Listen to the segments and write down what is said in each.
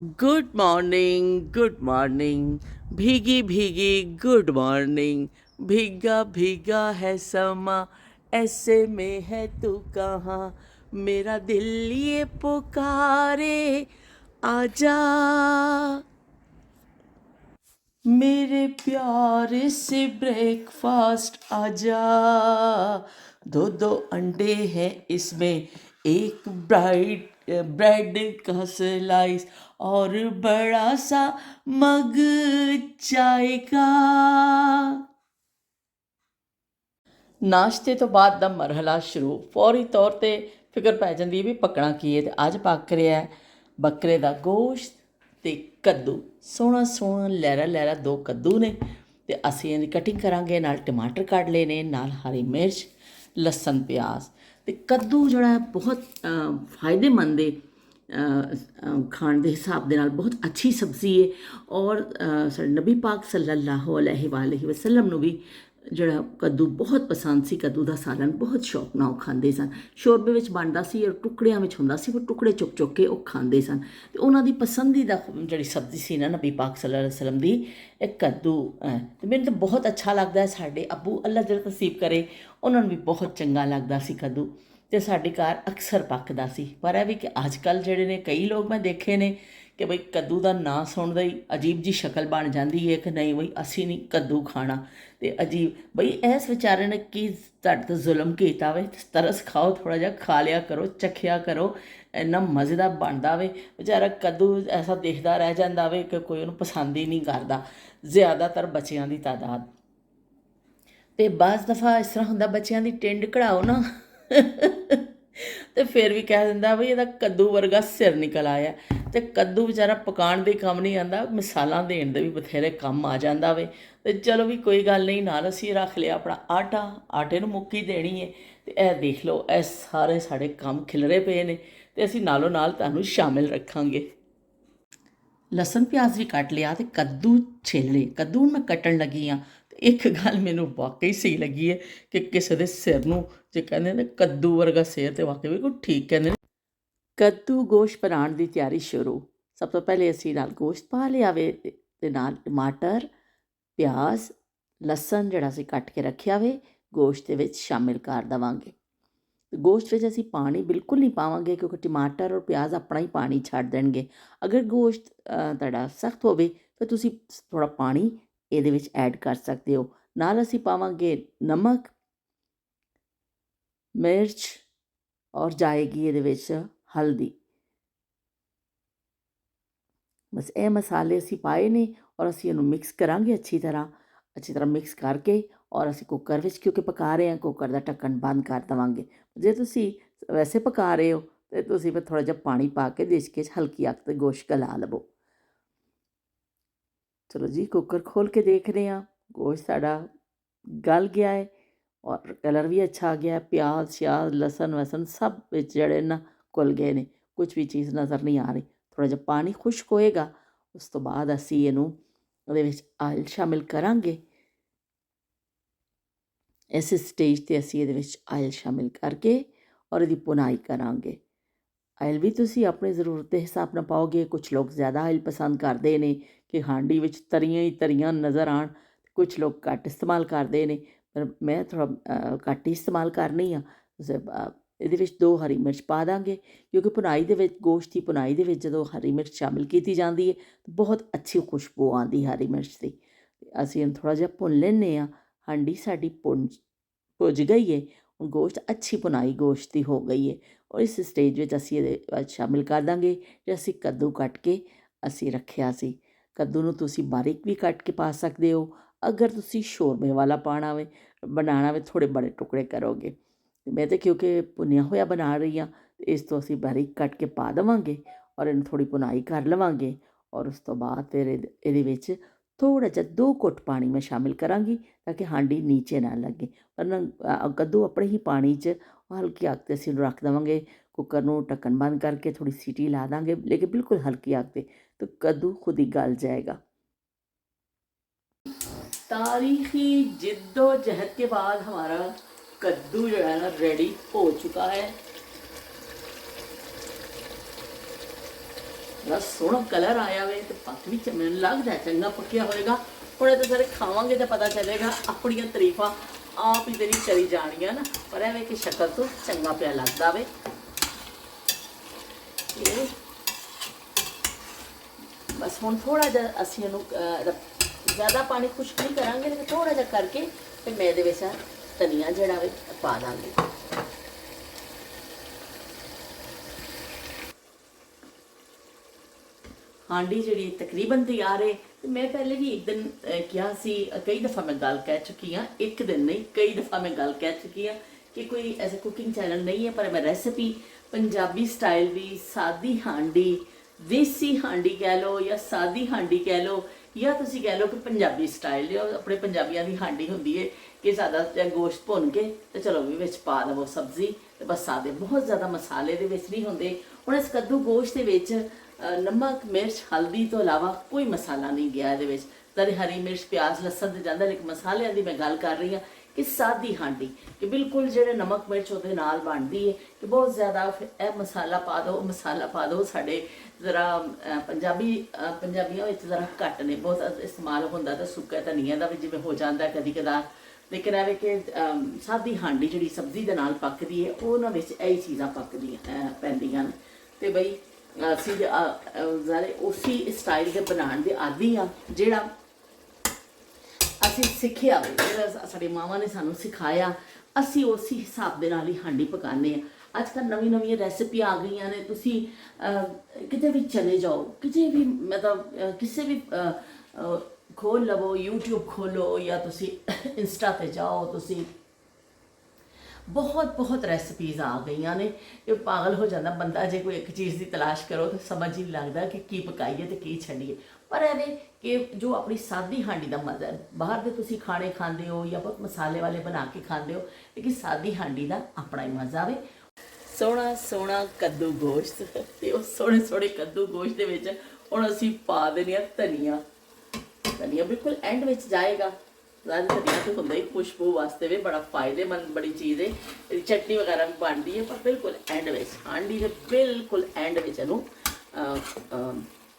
Good morning, भीगी भीगी good morning. भीगा भीगा है समा, ऐसे में है तू कहाँ। मेरा दिल ये पुकारे, आजा मेरे प्यारे से ब्रेकफास्ट आजा। दो दो अंडे हैं इसमें, एक ब्रेड का स्लाइस और बड़ा सा मग चाय का। ਨਾਸ਼ਤੇ ਤੋਂ ਬਾਅਦ ਦਾ ਮਰਹਲਾ ਸ਼ੁਰੂ। ਫੌਰੀ ਤੌਰ 'ਤੇ ਫਿਕਰ ਪੈ ਜਾਂਦੀ ਹੈ ਵੀ ਪੱਕਣਾ ਕੀ ਹੈ, ਅਤੇ ਅੱਜ ਪੱਕ ਰਿਹਾ ਬੱਕਰੇ ਦਾ ਗੋਸ਼ਤ ਅਤੇ ਕੱਦੂ। ਸੋਹਣਾ ਸੋਹਣਾ ਲਹਿਰਾ ਲਹਿਰਾ ਦੋ ਕੱਦੂ ਨੇ, ਅਤੇ ਅਸੀਂ ਇਹਦੀ ਕਟਿੰਗ ਕਰਾਂਗੇ। ਨਾਲ ਟਮਾਟਰ ਕੱਢ ਲਏ ਨੇ, ਨਾਲ ਹਰੀ ਮਿਰਚ, ਲਸਣ, ਪਿਆਜ਼। ਅਤੇ ਕੱਦੂ ਜਿਹੜਾ ਹੈ ਬਹੁਤ ਫਾਇਦੇਮੰਦ ਹੈ, ਖਾਣ ਦੇ ਹਿਸਾਬ ਦੇ ਨਾਲ ਬਹੁਤ ਅੱਛੀ ਸਬਜ਼ੀ ਹੈ। ਔਰ ਸਾਡੇ ਨਬੀ ਪਾਕ ਸੱਲੱਲਾਹੁ ਅਲੈਹਿ ਵਸੱਲਮ ਨੂੰ ਵੀ ਜਿਹੜਾ ਕੱਦੂ ਬਹੁਤ ਪਸੰਦ ਸੀ। ਕੱਦੂ ਦਾ ਸਾਲਨ ਬਹੁਤ ਸ਼ੌਕ ਨਾਲ ਉਹ ਖਾਂਦੇ ਸਨ। ਸ਼ੋਰਬੇ ਵਿੱਚ ਬਣਦਾ ਸੀ ਔਰ ਟੁਕੜਿਆਂ ਵਿੱਚ ਹੁੰਦਾ ਸੀ, ਉਹ ਟੁਕੜੇ ਚੁੱਕ ਚੁੱਕ ਕੇ ਉਹ ਖਾਂਦੇ ਸਨ। ਅਤੇ ਉਹਨਾਂ ਦੀ ਪਸੰਦੀਦਾ ਜਿਹੜੀ ਸਬਜ਼ੀ ਸੀ ਨਾ ਨਬੀ ਪਾਕ ਸੱਲੱਲਾਹੁ ਅਲੈਹਿ ਵਸੱਲਮ ਦੀ, ਇਹ ਕੱਦੂ ਹੈ। ਅਤੇ ਮੈਨੂੰ ਤਾਂ ਬਹੁਤ ਅੱਛਾ ਲੱਗਦਾ ਹੈ। ਸਾਡੇ ਅੱਬੂ ਅੱਲਾ ਜਿਹੜਾ ਤਸੀਬ ਕਰੇ, ਉਹਨਾਂ ਨੂੰ ਵੀ ਬਹੁਤ ਚੰਗਾ ਲੱਗਦਾ ਸੀ ਕੱਦੂ, ਅਤੇ ਸਾਡੇ ਘਰ ਅਕਸਰ ਪੱਕਦਾ ਸੀ। ਪਰ ਇਹ ਵੀ ਕਿ ਅੱਜ ਕੱਲ੍ਹ ਜਿਹੜੇ ਨੇ ਕਈ ਲੋਕ ਮੈਂ ਦੇਖੇ ਨੇ ਕਿ ਬਈ ਕੱਦੂ ਦਾ ਨਾਂ ਸੁਣਦਾ ਹੀ ਅਜੀਬ ਜਿਹੀ ਸ਼ਕਲ ਬਣ ਜਾਂਦੀ ਹੈ ਕਿ ਨਹੀਂ ਬਈ ਅਸੀਂ ਨਹੀਂ ਕੱਦੂ ਖਾਣਾ। ਅਤੇ ਅਜੀਬ ਬਈ ਇਸ ਵਿਚਾਰੇ ਨੇ ਕੀ ਤੁਹਾਡੇ ਤੋਂ ਜ਼ੁਲਮ ਕੀਤਾ ਵੇ। ਤਰਸ ਖਾਓ, ਥੋੜ੍ਹਾ ਜਿਹਾ ਖਾ ਲਿਆ ਕਰੋ, ਚੱਖਿਆ ਕਰੋ, ਇੰਨਾ ਮਜ਼ੇਦਾਰ ਬਣਦਾ ਵੇ। ਵਿਚਾਰਾ ਕੱਦੂ ਐਸਾ ਦਿਖਦਾ ਰਹਿ ਜਾਂਦਾ ਵੇ ਕਿ ਕੋਈ ਉਹਨੂੰ ਪਸੰਦ ਹੀ ਨਹੀਂ ਕਰਦਾ, ਜ਼ਿਆਦਾਤਰ ਬੱਚਿਆਂ ਦੀ ਤਾਦਾਦ। ਅਤੇ ਬਾਜ਼ ਦਫਾ ਇਸ ਤਰ੍ਹਾਂ ਹੁੰਦਾ, ਬੱਚਿਆਂ ਦੀ ਟਿੰਡ ਕਢਾਓ ਨਾ ਅਤੇ ਫਿਰ ਵੀ ਕਹਿ ਦਿੰਦਾ ਵੀ ਇਹਦਾ ਕੱਦੂ ਵਰਗਾ ਸਿਰ ਨਿਕਲ ਆਇਆ। ਅਤੇ ਕੱਦੂ ਵਿਚਾਰਾ ਪਕਾਉਣ ਦੇ ਕੰਮ ਨਹੀਂ ਆਉਂਦਾ, ਮਿਸਾਲਾਂ ਦੇਣ ਦੇ ਵੀ ਬਥੇਰੇ ਕੰਮ ਆ ਜਾਂਦਾ ਵੇ। ਅਤੇ ਚਲੋ ਵੀ ਕੋਈ ਗੱਲ ਨਹੀਂ। ਨਾਲ ਅਸੀਂ ਰੱਖ ਲਿਆ ਆਪਣਾ ਆਟਾ, ਆਟੇ ਨੂੰ ਮੁੱਕੀ ਦੇਣੀ ਹੈ। ਅਤੇ ਇਹ ਦੇਖ ਲਓ, ਇਹ ਸਾਰੇ ਸਾਡੇ ਕੰਮ ਖਿਲਰੇ ਪਏ ਨੇ, ਅਤੇ ਅਸੀਂ ਨਾਲੋਂ ਨਾਲ ਤੁਹਾਨੂੰ ਸ਼ਾਮਿਲ ਰੱਖਾਂਗੇ। ਲਸਣ ਪਿਆਜ਼ ਵੀ ਕੱਟ ਲਿਆ ਅਤੇ ਕੱਦੂ ਛਿੱਲ ਲਏ। ਕੱਦੂ ਹੁਣ ਮੈਂ ਕੱਟਣ ਲੱਗੀ ਹਾਂ। ਅਤੇ ਇੱਕ ਗੱਲ ਮੈਨੂੰ ਵਾਕਈ ਸਹੀ ਲੱਗੀ ਹੈ ਕਿ ਕਿਸੇ ਦੇ ਸਿਰ ਨੂੰ ਜੇ ਕਹਿੰਦੇ ਨੇ ਕੱਦੂ ਵਰਗਾ ਸਿਰ, ਅਤੇ ਵਾਕਈ ਬਿਲਕੁਲ ਠੀਕ ਕਹਿੰਦੇ ਨੇ। ਕੱਦੂ ਗੋਸ਼ਤ ਬਣਾਉਣ ਦੀ ਤਿਆਰੀ ਸ਼ੁਰੂ। ਸਭ ਤੋਂ ਪਹਿਲੇ ਅਸੀਂ ਨਾਲ ਗੋਸ਼ਤ ਪਾ ਲਿਆ ਵੇ, ਅਤੇ ਨਾਲ ਟਮਾਟਰ, ਪਿਆਜ਼, ਲਸਣ ਜਿਹੜਾ ਅਸੀਂ ਕੱਟ ਕੇ ਰੱਖਿਆ ਵੇ ਗੋਸ਼ਤ ਦੇ ਵਿੱਚ ਸ਼ਾਮਿਲ ਕਰ ਦੇਵਾਂਗੇ। ਗੋਸ਼ਤ ਵਿੱਚ ਅਸੀਂ ਪਾਣੀ ਬਿਲਕੁਲ ਨਹੀਂ ਪਾਵਾਂਗੇ, ਕਿਉਂਕਿ ਟਮਾਟਰ ਔਰ ਪਿਆਜ਼ ਆਪਣਾ ਹੀ ਪਾਣੀ ਛੱਡ ਦੇਣਗੇ। ਅਗਰ ਗੋਸ਼ਤ ਤੁਹਾਡਾ ਸਖਤ ਹੋਵੇ ਤਾਂ ਤੁਸੀਂ ਥੋੜ੍ਹਾ ਪਾਣੀ ਇਹਦੇ ਵਿੱਚ ਐਡ ਕਰ ਸਕਦੇ ਹੋ। ਨਾਲ ਅਸੀਂ ਪਾਵਾਂਗੇ ਨਮਕ, ਮਿਰਚ, ਔਰ ਜਾਏਗੀ ਇਹਦੇ ਵਿੱਚ ਹਲਦੀ। ਬਸ ਇਹ ਮਸਾਲੇ ਅਸੀਂ ਪਾਏ ਨੇ, ਔਰ ਅਸੀਂ ਇਹਨੂੰ ਮਿਕਸ ਕਰਾਂਗੇ ਅੱਛੀ ਤਰ੍ਹਾਂ ਮਿਕਸ ਕਰਕੇ। ਔਰ ਅਸੀਂ ਕੁੱਕਰ ਵਿੱਚ ਕਿਉਂਕਿ ਪਕਾ ਰਹੇ ਹਾਂ, ਕੁੱਕਰ ਦਾ ਢੱਕਣ ਬੰਦ ਕਰ ਦੇਵਾਂਗੇ। ਜੇ ਤੁਸੀਂ ਵੈਸੇ ਪਕਾ ਰਹੇ ਹੋ ਤਾਂ ਤੁਸੀਂ ਫਿਰ ਥੋੜ੍ਹਾ ਜਿਹਾ ਪਾਣੀ ਪਾ ਕੇ ਦੇਸਕੇ 'ਚ ਹਲਕੀ ਅੱਗ 'ਤੇ ਗੋਸ਼ਤ ਗਲਾ ਲਵੋ। ਚਲੋ ਜੀ, ਕੁੱਕਰ ਖੋਲ੍ਹ ਕੇ ਦੇਖ ਰਹੇ ਹਾਂ, ਗੋਸ਼ਤ ਸਾਡਾ ਗਲ ਗਿਆ ਹੈ ਔਰ ਕਲਰ ਵੀ ਅੱਛਾ ਆ ਗਿਆ। ਪਿਆਜ਼ ਸ਼ਿਆਜ਼, ਲਸਣ ਵਸਣ ਸਭ ਵਿੱਚ ਜਿਹੜੇ ਨਾ ਘੁਲ ਗਏ ਨੇ, ਕੁਛ ਵੀ ਚੀਜ਼ ਨਜ਼ਰ ਨਹੀਂ ਆ ਰਹੀ। ਥੋੜ੍ਹਾ ਜਿਹਾ ਪਾਣੀ ਖੁਸ਼ਕ ਹੋਏਗਾ, ਉਸ ਤੋਂ ਬਾਅਦ ਅਸੀਂ ਇਹਨੂੰ ਉਹਦੇ ਵਿੱਚ ਆਇਲ ਸ਼ਾਮਿਲ ਕਰਾਂਗੇ। ਇਸ ਸਟੇਜ 'ਤੇ ਅਸੀਂ ਇਹਦੇ ਵਿੱਚ ਆਇਲ ਸ਼ਾਮਿਲ ਕਰਕੇ ਔਰ ਇਹਦੀ ਭੁਨਾਈ ਕਰਾਂਗੇ। ਆਇਲ ਵੀ ਤੁਸੀਂ ਆਪਣੀ ਜ਼ਰੂਰਤ ਦੇ ਹਿਸਾਬ ਨਾਲ ਪਾਓਗੇ। ਕੁਛ ਲੋਕ ਜ਼ਿਆਦਾ ਆਇਲ ਪਸੰਦ ਕਰਦੇ ਨੇ ਕਿ ਹਾਂਡੀ ਵਿੱਚ ਤਰੀਆਂ ਹੀ ਤਰੀਆਂ ਨਜ਼ਰ ਆਉਣ, ਕੁਛ ਲੋਕ ਘੱਟ ਇਸਤੇਮਾਲ ਕਰਦੇ ਨੇ, ਪਰ ਮੈਂ ਥੋੜ੍ਹਾ ਘੱਟ ਹੀ ਇਸਤੇਮਾਲ ਕਰਨੀ ਆ। ਇਹਦੇ ਵਿੱਚ 2 ਹਰੀ ਮਿਰਚ ਪਾ ਦਾਂਗੇ, ਕਿਉਂਕਿ ਭੁਨਾਈ ਦੇ ਵਿੱਚ, ਗੋਸ਼ਤ ਦੀ ਭੁਨਾਈ ਦੇ ਵਿੱਚ ਜਦੋਂ ਹਰੀ ਮਿਰਚ ਸ਼ਾਮਿਲ ਕੀਤੀ ਜਾਂਦੀ ਹੈ ਤਾਂ ਬਹੁਤ ਅੱਛੀ ਖੁਸ਼ਬੂ ਆਉਂਦੀ ਹਰੀ ਮਿਰਚ ਦੀ। ਅਸੀਂ ਇਹਨੂੰ ਥੋੜ੍ਹਾ ਜਿਹਾ ਭੁੰਨ ਲੈਂਦੇ ਹਾਂ। ਹਾਂਡੀ ਸਾਡੀ ਭੁੱਜ ਗਈ ਹੈ, ਹੁਣ ਗੋਸ਼ਤ ਅੱਛੀ ਭੁਨਾਈ ਗੋਸ਼ਤ ਦੀ ਹੋ ਗਈ ਹੈ। ਔਰ ਇਸ ਸਟੇਜ ਵਿੱਚ ਅਸੀਂ ਇਹਦੇ ਵਿੱਚ ਸ਼ਾਮਿਲ ਕਰ ਦਾਂਗੇ ਕਿ ਅਸੀਂ ਕੱਦੂ ਕੱਟ ਕੇ ਅਸੀਂ ਰੱਖਿਆ ਸੀ। ਕੱਦੂ ਨੂੰ ਤੁਸੀਂ ਬਾਰੀਕ ਵੀ ਕੱਟ ਕੇ ਪਾ ਸਕਦੇ ਹੋ। ਅਗਰ ਤੁਸੀਂ ਸ਼ੋਰਬੇ ਵਾਲਾ ਬਣਾਉਣਾ ਵੇ, ਥੋੜ੍ਹੇ ਬੜੇ ਟੁਕੜੇ ਕਰੋਗੇ। ਮੈਂ ਤਾਂ ਕਿਉਂਕਿ ਭੁੰਨਿਆ ਹੋਇਆ ਬਣਾ ਰਹੀ ਹਾਂ, ਇਸ ਤੋਂ ਅਸੀਂ ਬਾਰੀਕ ਕੱਟ ਕੇ ਪਾ ਦੇਵਾਂਗੇ ਔਰ ਇਹਨੂੰ ਥੋੜ੍ਹੀ ਭੁਨਾਈ ਕਰ ਲਵਾਂਗੇ। ਔਰ ਉਸ ਤੋਂ ਬਾਅਦ ਫਿਰ ਇਹਦੇ ਵਿੱਚ ਥੋੜ੍ਹਾ ਜਿਹਾ 2 ਘੁੱਟ ਪਾਣੀ ਮੈਂ ਸ਼ਾਮਿਲ ਕਰਾਂਗੀ ਤਾਂ ਕਿ ਹਾਂਡੀ ਨੀਚੇ ਨਾ ਲੱਗੇ। ਵਰਨਾ ਕੱਦੂ ਆਪਣੇ ਹੀ ਪਾਣੀ 'ਚ ਹਲਕੀ ਅੱਗ 'ਤੇ ਅਸੀਂ ਉਹਨੂੰ ਰੱਖ ਦੇਵਾਂਗੇ। ਕੁੱਕਰ ਨੂੰ ਢੱਕਣ ਬੰਦ ਕਰਕੇ ਥੋੜ੍ਹੀ ਸੀਟੀ ਲਾ ਦਾਂਗੇ, ਲੇਕਿਨ ਬਿਲਕੁਲ ਹਲਕੀ ਅੱਗ 'ਤੇ, तो कद्दू खुद ही गल जाएगा। तारीखी जिद्दोजहद के बाद हमारा कद्दू जो है ना रेडी हो चुका है। बड़ा सोहना कलर आया वे तो पक भी मैनूं लगदा चंगा पक्या होएगा। हुण तो सारे खावांगे तो पता चलेगा, अपनियां तारीफां आप ही तेरी करी जानियां ना, पर एवें कि शक्ल तो चंगा पिया लगदा वे। बस हुण थोड़ा जिहा असीं इहनूं ज़्यादा पानी खुश्क नहीं करांगे, लेकिन थोड़ा जिहा करके फिर मैं इहदे विच धनिया जिहड़ा वे पा दांगी। हांडी जी तकरीबन तैयार है। तो मैं पहले भी एक दिन किया सी, कई दफ़ा मैं गल कह चुकी हाँ, एक दिन नहीं कई दफ़ा मैं गल कह चुकी हाँ कि कोई ऐसा कुकिंग चैनल नहीं है, पर मैं रेसिपी पंजाबी स्टाइल की सादी हांडी, देसी हांडी कह लो या सादी हांडी कह लो, या तुसी कह लो कि पंजाबी स्टाइल अपने पंजाबियों की हांडी होंदी है कि सादा गोश्त भुन के तो चलो भी विच पा दवो सब्जी, तो बस सादे बहुत ज़्यादा मसाले दे विच नहीं होंदे। हुण इस कद्दू गोश्त दे विच नमक मिर्च हल्दी तो इलावा कोई मसाला नहीं गया ये, तरी हरी मिर्च प्याज लसन तो जाता, लेकिन मसालियां की मैं गल कर रही हाँ कि सादी हांडी कि बिल्कुल जो नमक मिर्च वो नाल बनती है कि बहुत ज़्यादा यह मसाला पा दो मसाला पा दो। साढ़े ज़रा पंजाबियों ज़रा घट ने बहुत इस्तेमाल होंदा, तो सुक्का धनिया का भी जिवें हो जाता है कभी कदार, लेकिन एवे कि सादी हांडी जी सब्जी के नाल पकदी है, उन्होंने यही चीज़ां पकदियां पैंदियां ने। तो बई असी ज़ारे उसी स्टाइल के बनाने के आदि हाँ, जिहड़ा असी सिक्खिया वे, जिहड़ा साडी मावां ने सानूं सिखाया, असी उसी हिसाब दे नाल ही हांडी पकाने हैं। अजकल नवीं नवीं रेसिपियां आ गई ने, तुसी किते भी चले जाओ, किते भी मतलब किसी भी खोल लवो, यूट्यूब खोलो या तुसी इंस्टा ते जाओ, तुसी बहुत बहुत रेसिपीज़ आ गई ने कि पागल हो जाता बंदा जे कोई एक चीज़ की तलाश करो तो समझ ही नहीं लगता कि की पकाइए तो की छड़िए। पर एवे कि जो अपनी सादी हांडी का मज़ा है, बाहर के तुसी खाने खाते हो या बहुत मसाले वाले बना के खाते हो, लेकिन सादी हांडी का अपना ही मज़ा वे। सोहना सोहना कद्दू गोश्त, तो उस सोहने सोहने कद्दू गोश्त के विच हुण असीं पा देने धनिया, धनिया बिल्कुल एंड में जाएगा। धनिया तो होंगे ही खुशबू वास्ते भी बड़ा फायदेमंद बड़ी चीज़ है, चटनी वगैरह भी बनती है, पर बिल्कुल एंड में हांडी के बिल्कुल एंड में इनू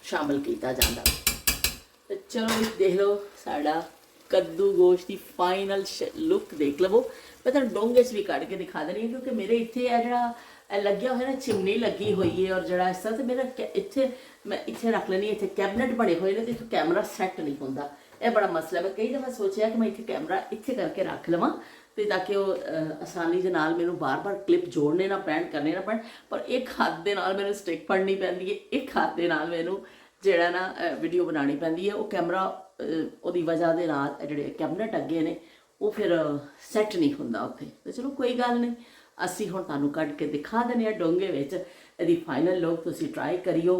शामिल किया जाता। तो चलो देख लो साड़ा कद्दू गोश्त की फाइनल लुक देख लवो। मैं तुम डोंगे भी कट के दिखा देनी है, क्योंकि मेरे इतने है जरा लग्या हुआ ना, चिमनी लगी हुई है और जरा इस तरह से मेरा इतने मैं इतने रख लेनी, इतने कैबिनेट बने हुए हैं, तो इतने कैमरा सैट नहीं होता, यह बड़ा मसला। मैं कई दफ़ा सोचा कि मैं इतने कैमरा इतने करके रख लवां, तो ताकि वो आसानी के नाल मैनू बार बार क्लिप जोड़ने ना पैण करने ना पैण, पर एक हाथ के नाल मैनू स्टिक फड़नी पैंदी है, एक हाथ के नाल मैनू जिहड़ा ना वीडियो बनानी पैंदी है। वो कैमरा उहदी वजह के नाल जिहड़े कैबिनेट अगे ने वो फिर सैट नहीं होंदा उत्थे। तो चलो कोई गल नहीं, असी हुण तुहानूं कढ के दिखा देने आ डोंगे विच। इहदी फाइनल लुक तुसी ट्राई करियो,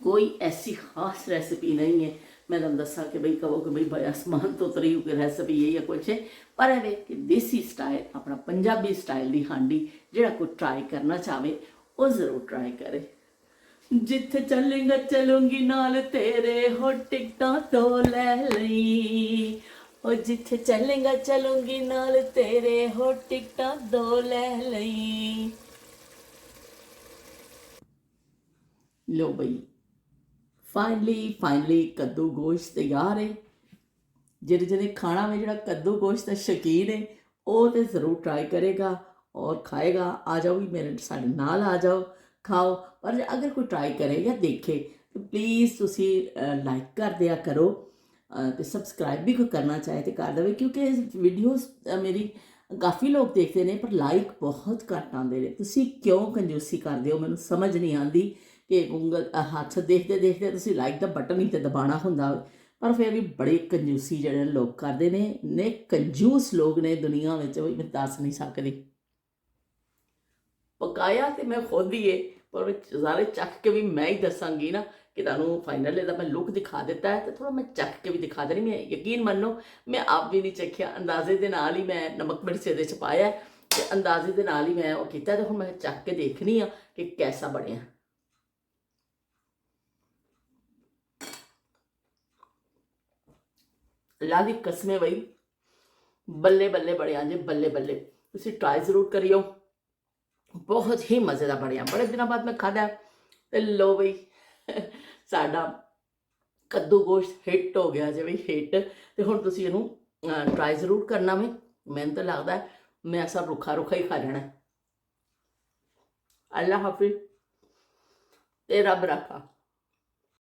कोई ऐसी खास रेसिपी नहीं है मैं तुम दसा कि बई कहो कि बई आसमान तो उतरी हुई रेसिपी है या कुछ है, पर है कि देसी स्टाइल अपना पंजाबी स्टाइल की हांडी जिहड़ा कोई ट्राई करना चाहे वो जरूर ट्राई करे। जिथे चलेंगा चलूंगी नाल तेरे, हो टिकटां तो लै लई, ओ जिथे चलेंगा चलूंगी नाल तेरे, हो टिकटां तो लै लई। लो बई फाइनली कद्दू गोश्त तैयार है। जिन्हें खाना में जो कद्दू गोश्त का शौकीन है वो तो ज़रूर ट्राई करेगा और खाएगा। आ जाओ भी मेरे साढ़े नाल आ जाओ, खाओ। पर अगर कोई ट्राई करे या देखे तो प्लीज़ तुसी लाइक कर दिया करो, तो सबसक्राइब भी कोई करना चाहे तो कर दे, क्योंकि वीडियोस मेरी काफ़ी लोग देखते हैं पर लाइक बहुत घट आते हैं। तुसी क्यों कंजूसी करते हो, मैनूं समझ नहीं आती कि उंगल हथ देखते देखते तुसी लाइक का बटन ही तो दबाना होंदा, पर फिर भी बड़े कंजूसी जिहड़े लोग करते हैं ने कंजूस लोग ने दुनिया में, मैं दस नहीं सकती। पकाया तो मैं खुद ही है, पर सारे चख के भी मैं ही दसांगी ना कि तुहानूं फाइनल इहदा मैं लुक दिखा दिता है, तो थोड़ा मैं चख के भी दिखा देनी। मैं यकीन मनो मैं आप भी नहीं चखिया, अंदाजे के नाल ही मैं नमक मिर्च इहदे च पाया, तो अंदाजे के नाल ही मैं वो कीता, तो हुण मैं चख के देखनी हाँ कि कैसा बनिया। अल्लाह दी कसमें बई बल्ले बल्ले बड़िया जे, बल्ले बल्ले। तुसीं ट्राई जरूर करियो, बहुत ही मज़े का बनिया। बड़े दिनों बाद मैं खादा, ਤੇ ਲੋ ਬਈ ਸਾਡਾ ਕੱਦੂ ਗੋਸ਼ਤ ਹਿੱਟ ਹੋ ਗਿਆ ਜੇ ਬਈ ਹਿੱਟ। ਤੇ ਹੁਣ ਤੁਸੀਂ ਇਹਨੂੰ ਟਰਾਈ ਜ਼ਰੂਰ ਕਰਨਾ ਵੇ। ਮੈਨੂੰ ਤਾਂ ਲੱਗਦਾ ਮੈਂ ਸਭ ਰੁੱਖਾ ਰੁੱਖਾ ਹੀ ਖਾ ਲੈਣਾ। ਅੱਲਾ ਹਾਫਿਜ਼ ਤੇ ਰੱਬ ਰਾਖਾ।